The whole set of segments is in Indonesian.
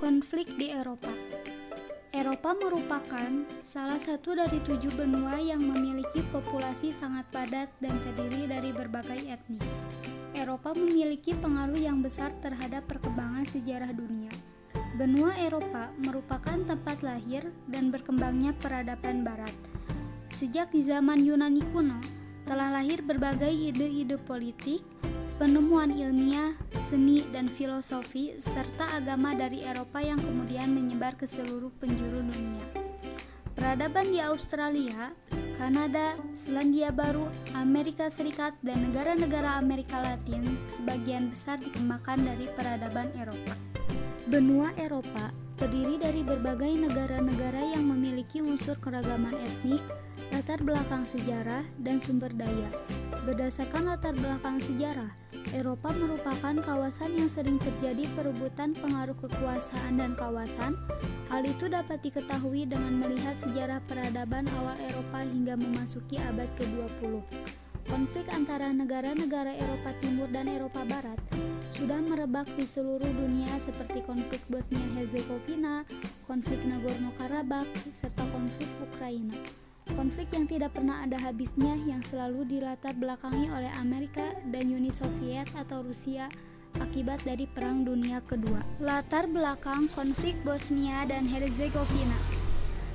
Konflik di Eropa. Eropa merupakan salah satu dari 7 benua yang memiliki populasi sangat padat dan terdiri dari berbagai etnis. Eropa memiliki pengaruh yang besar terhadap perkembangan sejarah dunia. Benua Eropa merupakan tempat lahir dan berkembangnya peradaban Barat. Sejak di zaman Yunani kuno, telah lahir berbagai ide-ide politik, penemuan ilmiah, seni, dan filosofi, serta agama dari Eropa yang kemudian menyebar ke seluruh penjuru dunia. Peradaban di Australia, Kanada, Selandia Baru, Amerika Serikat, dan negara-negara Amerika Latin sebagian besar dikembangkan dari peradaban Eropa. Benua Eropa terdiri dari berbagai negara-negara yang memiliki unsur keragaman etnik, latar belakang sejarah, dan sumber daya. Berdasarkan latar belakang sejarah, Eropa merupakan kawasan yang sering terjadi perebutan pengaruh kekuasaan dan kawasan. Hal itu dapat diketahui dengan melihat sejarah peradaban awal Eropa hingga memasuki abad ke-20. Konflik antara negara-negara Eropa Timur dan Eropa Barat sudah merebak di seluruh dunia seperti konflik Bosnia-Herzegovina, konflik Nagorno-Karabakh, serta konflik Ukraina. Konflik yang tidak pernah ada habisnya yang selalu dilatar belakangi oleh Amerika dan Uni Soviet atau Rusia akibat dari Perang Dunia Kedua. Latar belakang konflik Bosnia dan Herzegovina.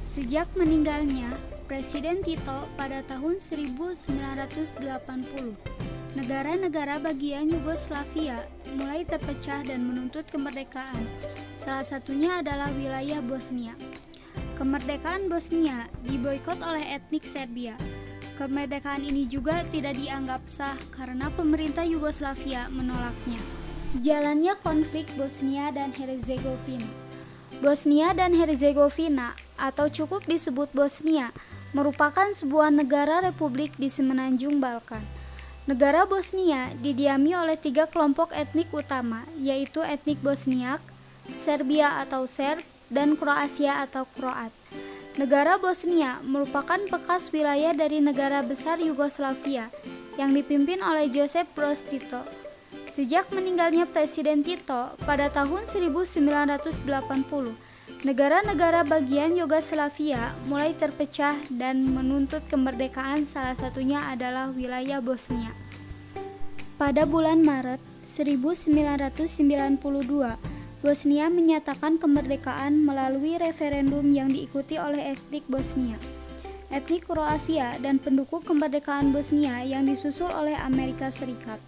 Sejak meninggalnya Presiden Tito pada tahun 1980, negara-negara bagian Yugoslavia mulai terpecah dan menuntut kemerdekaan. Salah satunya adalah wilayah Bosnia. Kemerdekaan Bosnia diboikot oleh etnik Serbia. Kemerdekaan ini juga tidak dianggap sah karena pemerintah Yugoslavia menolaknya. Jalannya konflik Bosnia dan Herzegovina. Bosnia dan Herzegovina atau cukup disebut Bosnia merupakan sebuah negara republik di semenanjung Balkan. Negara Bosnia didiami oleh 3 kelompok etnik utama, yaitu etnik Bosniak, Serbia atau Serb, dan Kroasia atau Kroat. Negara Bosnia merupakan bekas wilayah dari negara besar Yugoslavia yang dipimpin oleh Josip Broz Tito. Sejak meninggalnya Presiden Tito pada tahun 1980, negara-negara bagian Yugoslavia mulai terpecah dan menuntut kemerdekaan, salah satunya adalah wilayah Bosnia. Pada bulan Maret 1992, Bosnia menyatakan kemerdekaan melalui referendum yang diikuti oleh etnik Bosnia, etnik Kroasia, dan pendukung kemerdekaan Bosnia yang disusul oleh Amerika Serikat.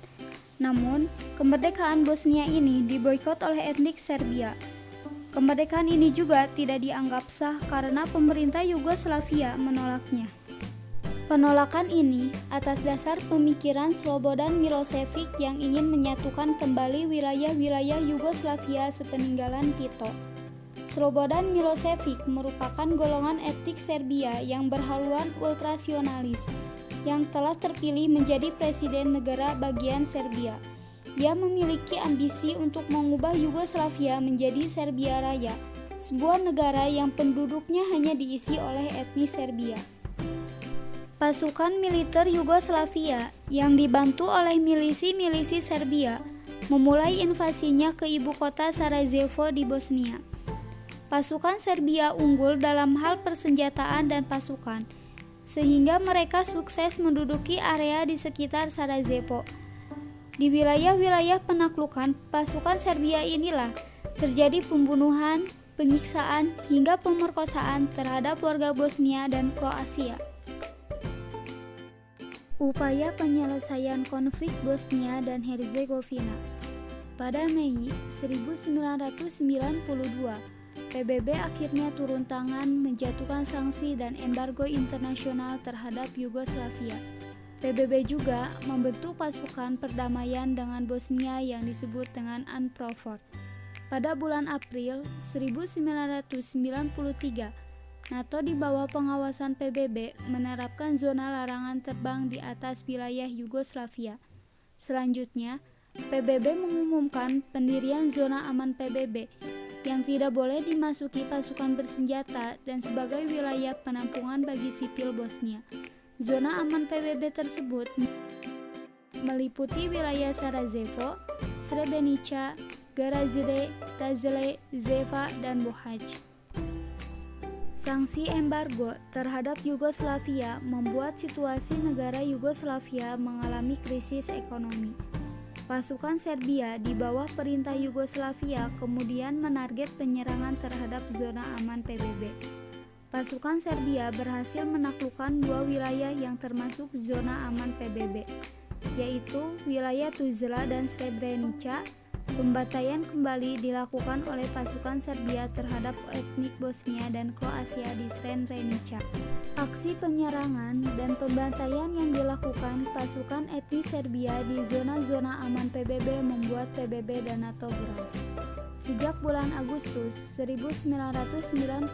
Namun, kemerdekaan Bosnia ini diboikot oleh etnik Serbia. Kemerdekaan ini juga tidak dianggap sah karena pemerintah Yugoslavia menolaknya. Penolakan ini atas dasar pemikiran Slobodan Milošević yang ingin menyatukan kembali wilayah-wilayah Yugoslavia sepeninggalan Tito. Slobodan Milošević merupakan golongan etnik Serbia yang berhaluan ultrasionalis yang telah terpilih menjadi presiden negara bagian Serbia. Ia memiliki ambisi untuk mengubah Yugoslavia menjadi Serbia Raya, sebuah negara yang penduduknya hanya diisi oleh etnis Serbia. Pasukan militer Yugoslavia yang dibantu oleh milisi-milisi Serbia memulai invasinya ke ibu kota Sarajevo di Bosnia. Pasukan Serbia unggul dalam hal persenjataan dan pasukan, sehingga mereka sukses menduduki area di sekitar Sarajevo. Di wilayah-wilayah penaklukan pasukan Serbia inilah terjadi pembunuhan, penyiksaan, hingga pemerkosaan terhadap warga Bosnia dan Kroasia. Upaya penyelesaian konflik Bosnia dan Herzegovina. Pada Mei 1992, PBB akhirnya turun tangan menjatuhkan sanksi dan embargo internasional terhadap Yugoslavia. PBB juga membentuk pasukan perdamaian dengan Bosnia yang disebut dengan UNPROFOR. Pada bulan April 1993, NATO di bawah pengawasan PBB menerapkan zona larangan terbang di atas wilayah Yugoslavia. Selanjutnya, PBB mengumumkan pendirian zona aman PBB yang tidak boleh dimasuki pasukan bersenjata dan sebagai wilayah penampungan bagi sipil Bosnia. Zona aman PBB tersebut meliputi wilayah Sarajevo, Srebrenica, Garazide, Tazele, Zeva, dan Bohaj. Sanksi embargo terhadap Yugoslavia membuat situasi negara Yugoslavia mengalami krisis ekonomi. Pasukan Serbia di bawah perintah Yugoslavia kemudian menarget penyerangan terhadap zona aman PBB. Pasukan Serbia berhasil menaklukkan dua wilayah yang termasuk zona aman PBB, yaitu wilayah Tuzla dan Srebrenica. Pembantaian kembali dilakukan oleh pasukan Serbia terhadap etnik Bosnia dan Kroasia di Srebrenica. Aksi penyerangan dan pembantaian yang dilakukan pasukan etnis Serbia di zona-zona aman PBB membuat PBB dan NATO geram. Sejak bulan Agustus 1995,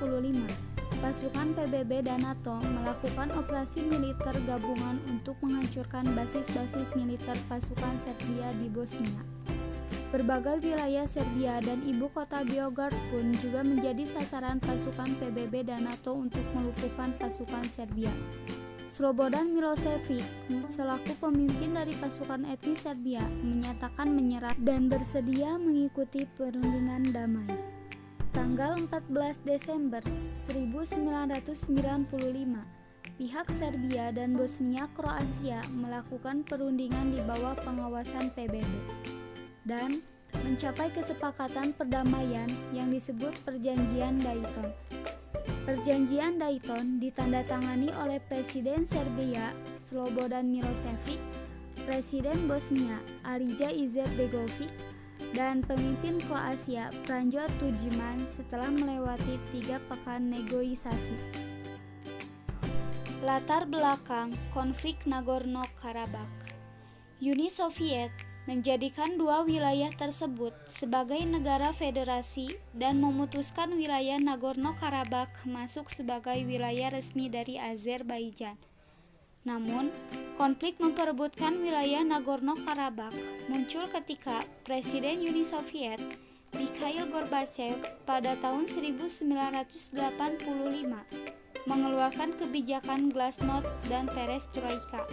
pasukan PBB dan NATO melakukan operasi militer gabungan untuk menghancurkan basis-basis militer pasukan Serbia di Bosnia. Berbagai wilayah Serbia dan ibu kota Beograd pun juga menjadi sasaran pasukan PBB dan NATO untuk melumpuhkan pasukan Serbia. Slobodan Milošević selaku pemimpin dari pasukan etnis Serbia menyatakan menyerah dan bersedia mengikuti perundingan damai. Tanggal 14 Desember 1995, pihak Serbia dan Bosnia Kroasia melakukan perundingan di bawah pengawasan PBB dan mencapai kesepakatan perdamaian yang disebut Perjanjian Dayton. Perjanjian Dayton ditandatangani oleh Presiden Serbia Slobodan Milošević, Presiden Bosnia Alija Izetbegović, dan pemimpin Kroasia Franjo Tudjman setelah melewati 3 pekan negosiasi. Latar belakang konflik Nagorno-Karabakh. Uni Soviet menjadikan dua wilayah tersebut sebagai negara federasi dan memutuskan wilayah Nagorno-Karabakh masuk sebagai wilayah resmi dari Azerbaijan. Namun, konflik memperebutkan wilayah Nagorno-Karabakh muncul ketika Presiden Uni Soviet Mikhail Gorbachev pada tahun 1985 mengeluarkan kebijakan Glasnost dan Perestroika.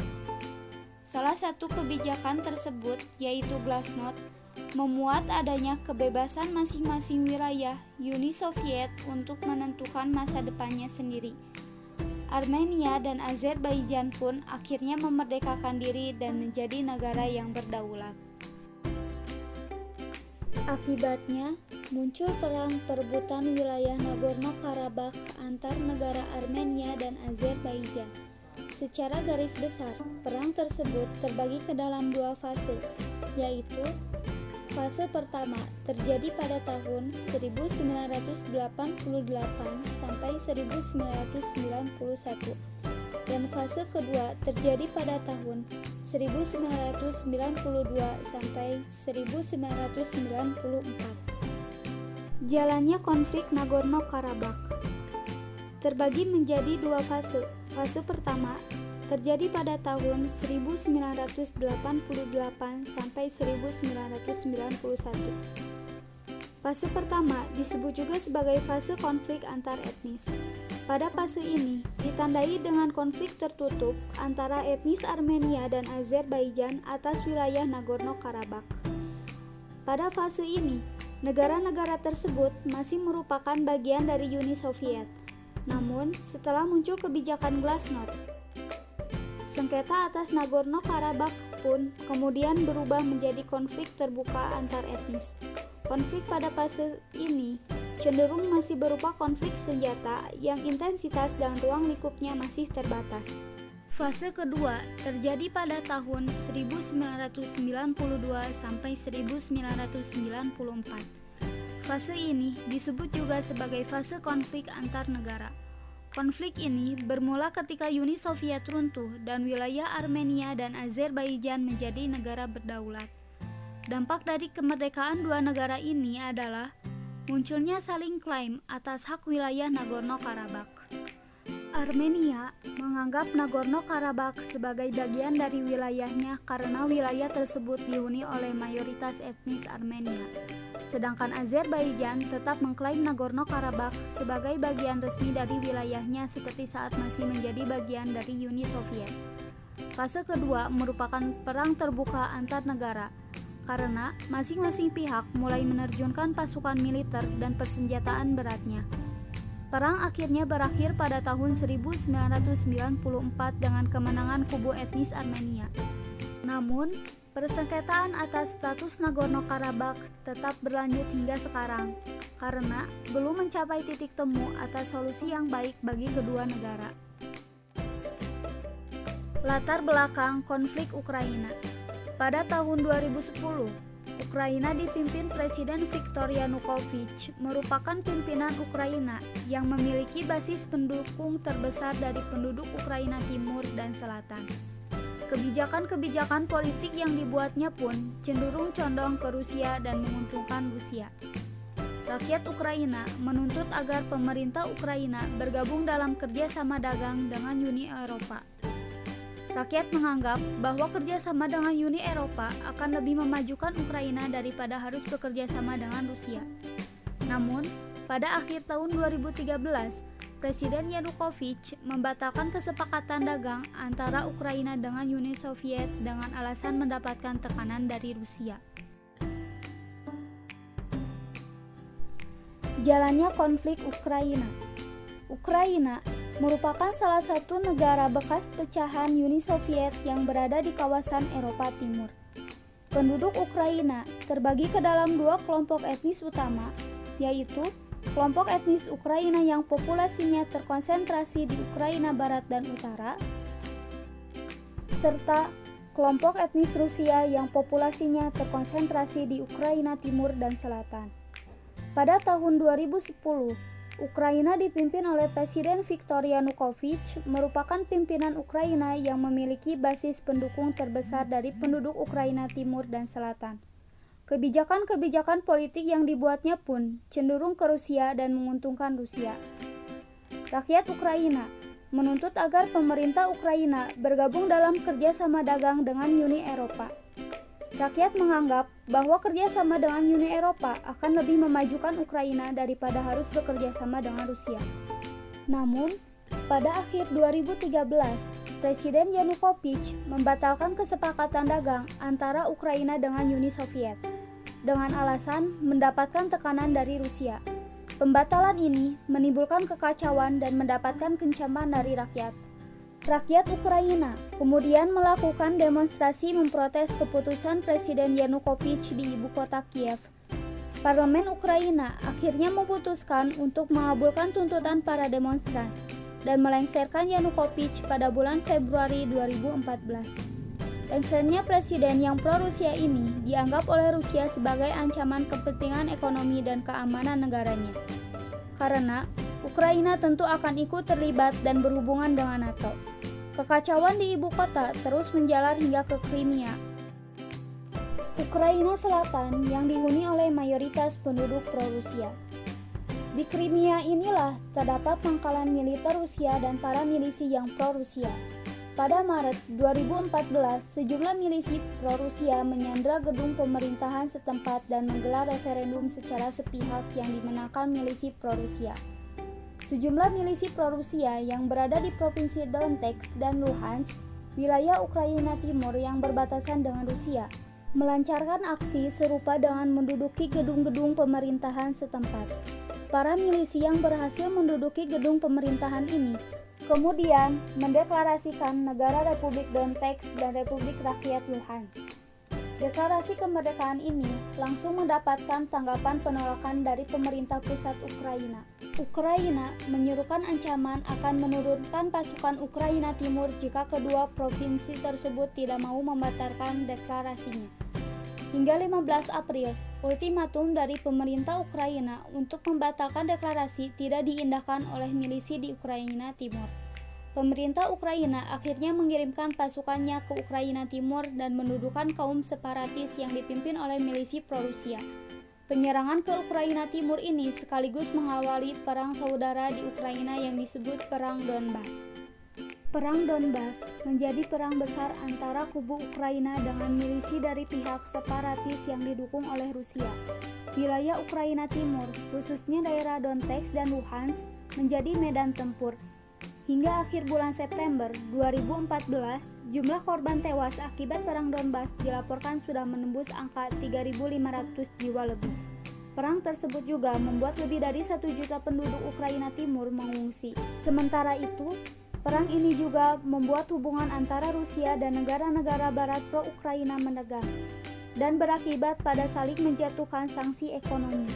Salah satu kebijakan tersebut, yaitu Glasnost, memuat adanya kebebasan masing-masing wilayah Uni Soviet untuk menentukan masa depannya sendiri. Armenia dan Azerbaijan pun akhirnya memerdekakan diri dan menjadi negara yang berdaulat. Akibatnya, muncul perang perebutan wilayah Nagorno-Karabakh antar negara Armenia dan Azerbaijan. Secara garis besar, perang tersebut terbagi ke dalam 2 fase, yaitu fase pertama terjadi pada tahun 1988 sampai 1991 dan fase kedua terjadi pada tahun 1992 sampai 1994. Jalannya konflik Nagorno-Karabakh terbagi menjadi 2 fase. Fase pertama terjadi pada tahun 1988 sampai 1991. Fase pertama disebut juga sebagai fase konflik antar etnis. Pada fase ini ditandai dengan konflik tertutup antara etnis Armenia dan Azerbaijan atas wilayah Nagorno-Karabakh. Pada fase ini, negara-negara tersebut masih merupakan bagian dari Uni Soviet. Namun, setelah muncul kebijakan Glasnost, sengketa atas Nagorno-Karabakh pun kemudian berubah menjadi konflik terbuka antar etnis. Konflik pada fase ini cenderung masih berupa konflik senjata yang intensitas dan ruang lingkupnya masih terbatas. Fase kedua terjadi pada tahun 1992 sampai 1994. Fase ini disebut juga sebagai fase konflik antar negara. Konflik ini bermula ketika Uni Soviet runtuh dan wilayah Armenia dan Azerbaijan menjadi negara berdaulat. Dampak dari kemerdekaan dua negara ini adalah munculnya saling klaim atas hak wilayah Nagorno-Karabakh. Armenia menganggap Nagorno-Karabakh sebagai bagian dari wilayahnya karena wilayah tersebut dihuni oleh mayoritas etnis Armenia. Sedangkan Azerbaijan tetap mengklaim Nagorno-Karabakh sebagai bagian resmi dari wilayahnya seperti saat masih menjadi bagian dari Uni Soviet. Fase kedua merupakan perang terbuka antar negara. karena masing-masing pihak mulai menerjunkan pasukan militer dan persenjataan beratnya. Perang akhirnya berakhir pada tahun 1994 dengan kemenangan kubu etnis Armenia. Namun, persengketaan atas status Nagorno-Karabakh tetap berlanjut hingga sekarang, karena belum mencapai titik temu atas solusi yang baik bagi kedua negara. Latar belakang konflik Ukraina. Pada tahun 2010, Ukraina dipimpin Presiden Viktor Yanukovych, merupakan pimpinan Ukraina yang memiliki basis pendukung terbesar dari penduduk Ukraina Timur dan Selatan. Kebijakan-kebijakan politik yang dibuatnya pun cenderung condong ke Rusia dan menguntungkan Rusia. Rakyat Ukraina menuntut agar pemerintah Ukraina bergabung dalam kerjasama dagang dengan Uni Eropa. Rakyat menganggap bahwa kerjasama dengan Uni Eropa akan lebih memajukan Ukraina daripada harus bekerja sama dengan Rusia. Namun, pada akhir tahun 2013, Presiden Yanukovych membatalkan kesepakatan dagang antara Ukraina dengan Uni Soviet dengan alasan mendapatkan tekanan dari Rusia. Jalannya konflik Ukraina. Ukraina merupakan salah satu negara bekas pecahan Uni Soviet yang berada di kawasan Eropa Timur. Penduduk Ukraina terbagi ke dalam dua kelompok etnis utama, yaitu kelompok etnis Ukraina yang populasinya terkonsentrasi di Ukraina Barat dan Utara, serta kelompok etnis Rusia yang populasinya terkonsentrasi di Ukraina Timur dan Selatan. Pada tahun 2010, Ukraina dipimpin oleh Presiden Viktor Yanukovych, merupakan pimpinan Ukraina yang memiliki basis pendukung terbesar dari penduduk Ukraina Timur dan Selatan. Kebijakan-kebijakan politik yang dibuatnya pun cenderung ke Rusia dan menguntungkan Rusia. Rakyat Ukraina menuntut agar pemerintah Ukraina bergabung dalam kerjasama dagang dengan Uni Eropa. Rakyat menganggap bahwa kerjasama dengan Uni Eropa akan lebih memajukan Ukraina daripada harus bekerja sama dengan Rusia. Namun, pada akhir 2013, Presiden Yanukovych membatalkan kesepakatan dagang antara Ukraina dengan Uni Soviet dengan alasan mendapatkan tekanan dari Rusia. Pembatalan ini menimbulkan kekacauan dan mendapatkan kecaman dari rakyat. Rakyat Ukraina kemudian melakukan demonstrasi memprotes keputusan Presiden Yanukovych di ibu kota Kiev. Parlemen Ukraina akhirnya memutuskan untuk mengabulkan tuntutan para demonstran dan melengsarkan Yanukovych pada bulan Februari 2014. Lengsernya presiden yang pro-Rusia ini dianggap oleh Rusia sebagai ancaman kepentingan ekonomi dan keamanan negaranya. Karena Ukraina tentu akan ikut terlibat dan berhubungan dengan NATO. Kekacauan di ibu kota terus menjalar hingga ke Crimea. Ukraina Selatan yang dihuni oleh mayoritas penduduk pro-Rusia. Di Crimea inilah terdapat pangkalan militer Rusia dan para milisi yang pro-Rusia. Pada Maret 2014, sejumlah milisi pro-Rusia menyandra gedung pemerintahan setempat dan menggelar referendum secara sepihak yang dimenangkan milisi pro-Rusia. Sejumlah milisi pro-Rusia yang berada di provinsi Donetsk dan Luhansk, wilayah Ukraina Timur yang berbatasan dengan Rusia, melancarkan aksi serupa dengan menduduki gedung-gedung pemerintahan setempat. Para milisi yang berhasil menduduki gedung pemerintahan ini kemudian mendeklarasikan negara Republik Donetsk dan Republik Rakyat Luhansk. Deklarasi kemerdekaan ini langsung mendapatkan tanggapan penolakan dari pemerintah pusat Ukraina. Ukraina menyerukan ancaman akan menurunkan pasukan Ukraina Timur jika kedua provinsi tersebut tidak mau membatalkan deklarasinya. Hingga 15 April, ultimatum dari pemerintah Ukraina untuk membatalkan deklarasi tidak diindahkan oleh milisi di Ukraina Timur. Pemerintah Ukraina akhirnya mengirimkan pasukannya ke Ukraina Timur dan mendudukan kaum separatis yang dipimpin oleh milisi pro-Rusia. Penyerangan ke Ukraina Timur ini sekaligus mengawali perang saudara di Ukraina yang disebut Perang Donbas. Perang Donbas menjadi perang besar antara kubu Ukraina dengan milisi dari pihak separatis yang didukung oleh Rusia. Wilayah Ukraina Timur, khususnya daerah Donetsk dan Luhansk, menjadi medan tempur. Hingga akhir bulan September 2014, jumlah korban tewas akibat Perang Donbas dilaporkan sudah menembus angka 3.500 jiwa lebih. Perang tersebut juga membuat lebih dari 1 juta penduduk Ukraina Timur mengungsi. Sementara itu, perang ini juga membuat hubungan antara Rusia dan negara-negara barat pro-Ukraina menegang dan berakibat pada saling menjatuhkan sanksi ekonomi.